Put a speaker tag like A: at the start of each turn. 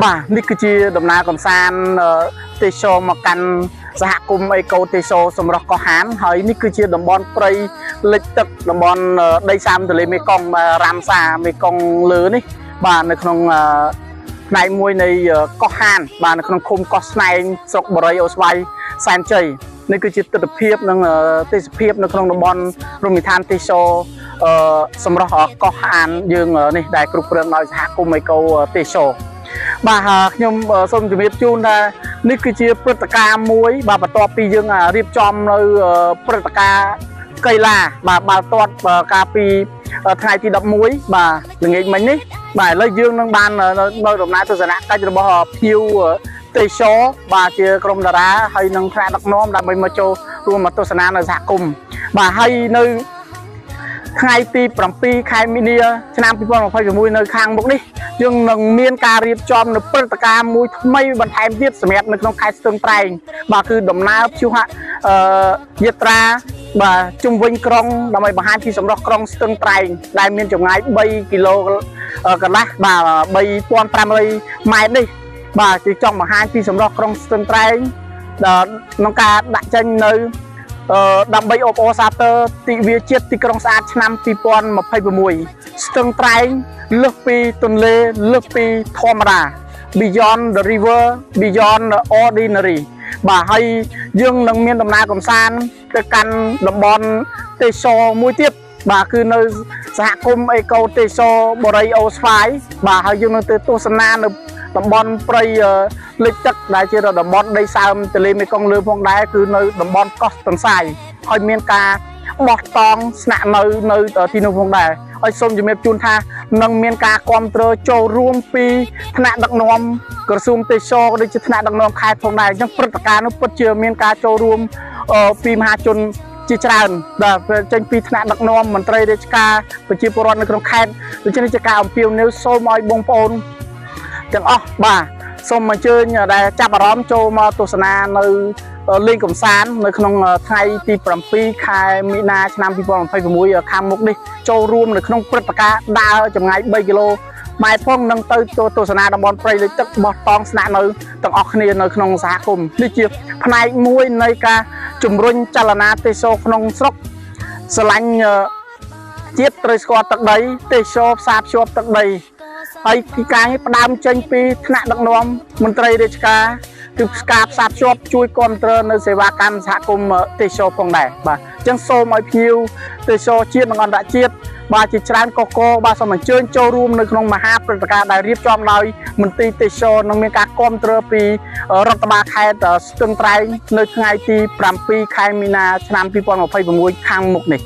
A: បាទនេះគឺជាដំណើរកំសាន្តទេសចរមកកាន់សហគមន៍អេកូទេសចរសម្រស់កោះហានហើយនេះគឺជាតំបន់ព្រៃលិចទឹកតំបន់ដីសើមទន្លេមេគង្គរ៉ាមសាមេគង្គលើនេះបាទនៅក្នុងផ្នែកមួយនៃកោះហានបាទនៅក្នុងឃុំកោះស្នែងស្រុកបរិយអូស្វាយសែនជ័យនេះគឺជាទស្សនវិជ្ជានិងទេសភាពនៅក្នុងតំបន់រមណីយដ្ឋានទេសចរសម្រស់កោះហានយើងនេះដែលគ្រប់គ្រងដោយសហគមន៍អេកូទេសចរបាទខ្ញុំសូមជម្រាបជូនថានេះគឺជាព្រឹត្តិការណ៍មួយបាទបន្ទាប់ពីយើងរៀបចំនៅព្រឹត្តិការណ៍កីឡាបាទបាល់ទាត់កាលពីថ្ងៃទី11បាទល្ងាចមិញនេះបាទឥឡូវយើងនឹងបាននៅដំណើរទស្សនកិច្ចរបស់ភ្ញៀវទេសចរបាទជាក្រុមតារាហើយនឹងថ្នាក់ដឹកនាំដើម្បីមកចូលរួមមកទស្សនានៅសហគមន៍បាទហើយនៅថ្ងៃទី7ខែមីនាឆ្នាំ2026នៅខាងមុខនេះយើងនឹងមានការរៀបចំនៅព្រឹត្តិការណ៍មួយថ្មីបន្ថែមទៀតសម្រាប់នៅក្នុងខេត្តស្ទឹងត្រែងបាទគឺដំណើរព្យុហយាត្រាបាទជុំវិញក្រុងដើម្បីបង្ហាញពីសម្រស់ក្រុងស្ទឹងត្រែងដែលមានចម្ងាយ3គីឡូកន្លះបាទ3500ម៉ែត្រនេះបាទគឺចង់បង្ហាញពីសម្រស់ក្រុងស្ទឹងត្រែងក្នុងការដាក់ចេញនៅដើម្បីអបអរសាទរទិវាជាតិទីក្រុងស្អាតឆ្នាំ2026ស្ទឹងត្រែងលើសពីទន្លេលើសពីធម្មតា Beyond the river beyond the ordinary បាទហើយយើងនឹងមានដំណើរកម្សាន្តទៅកាន់តំបន់ទេសចរមួយទៀតបាទគឺនៅសហគមន៍អេកូទេសចរបរិយអូស្វាយបាទហើយយើងនឹងទៅទស្សនានៅតំបន់ព្រៃលិចទឹកដែលជាតំបន់ដីសើមទន្លេមេគង្គលើផងដែរគឺនៅតំបន់កោះទន្សាយហើយមានការបោះតង់ស្នាក់នៅទីនោះផងដែរហើយសូមជំរាបជូនថានឹងមានការគ្រប់គ្រងចូលរួមពីថ្នាក់ដឹកនាំក្រសួងទេសចរក៏ដូចជាថ្នាក់ដឹកនាំខេត្តផងដែរអញ្ចឹងព្រឹត្តិការណ៍នោះពិតជាមានការចូលរួមពីមហាជនជាច្រើនបាទចេញពីថ្នាក់ដឹកនាំមន្ត្រីរាជការប្រជាពលរដ្ឋនៅក្នុងខេត្តដូច្នេះជាការអំពាវនាវសូមឲ្យបងប្អូនទាំងអស់បាទសូមអញ្ជើញដែលចាប់អារម្មណ៍ចូលមកទស្សនានៅលេងកំសាន្តនៅក្នុងថ្ងៃទី7ខែមីនាឆ្នាំ2026ខាងមុខនេះចូលរួមនៅក្នុងព្រឹត្តិការណ៍ដើរចម្ងាយ3គីឡូម៉ែត្រផងនឹងទៅទស្សនាតំបន់ព្រៃលិចទឹកបោះតង់ស្នាក់នៅទាំងអស់គ្នានៅក្នុងសហគមន៍នេះជាផ្នែកមួយនៃការជំរុញចលនាទេសចរក្នុងស្រុកស្រឡាញ់ជាតិត្រូវស្គាល់ទឹកដីទេសចរផ្សារភ្ជាប់ទឹកដីហើយពីការនេះផ្ដើមចេញពីថ្នាក់ដឹកនាំមន្ត្រីរាជការគឺការផ្សារភ្ជាប់ជួយគ្រប់គ្រងនៅសេវាកម្មសហគមន៍ទេសចរផងដែរបាទអញ្ចឹងសូមឲ្យភ្ញៀវទេសចរជាតិនិងអន្តរជាតិបាទជាច្រើនកកបាទសូមអញ្ជើញចូលរួមនៅក្នុងមហាព្រឹត្តិការណ៍ដែលរៀបចំដោយមន្ត្រីទេសចរនិងមានការគ្រប់គ្រងពីរដ្ឋបាលខេត្តស្ទឹងត្រែងនៅថ្ងៃទី7ខែមីនាឆ្នាំ2026ខាងមុខនេះ